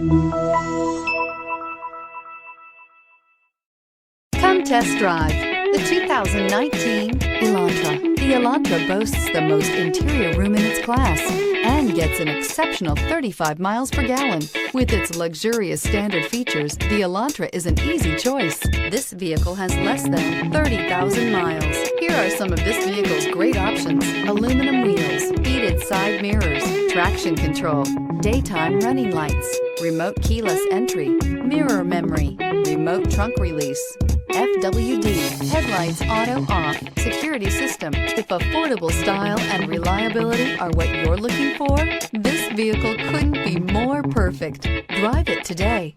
Come test drive the 2019 Elantra. The Elantra boasts the most interior room in its class and gets an exceptional 35 miles per gallon. With its luxurious standard features, the Elantra is an easy choice. This vehicle has less than 30,000 miles. Here are some of this vehicle's great options: aluminum wheels, heated side mirrors, traction control, daytime running lights, remote keyless entry, mirror memory, remote trunk release, FWD, headlights auto off, security system. If affordable style and reliability are what you're looking for, this vehicle couldn't be more perfect. Drive it today.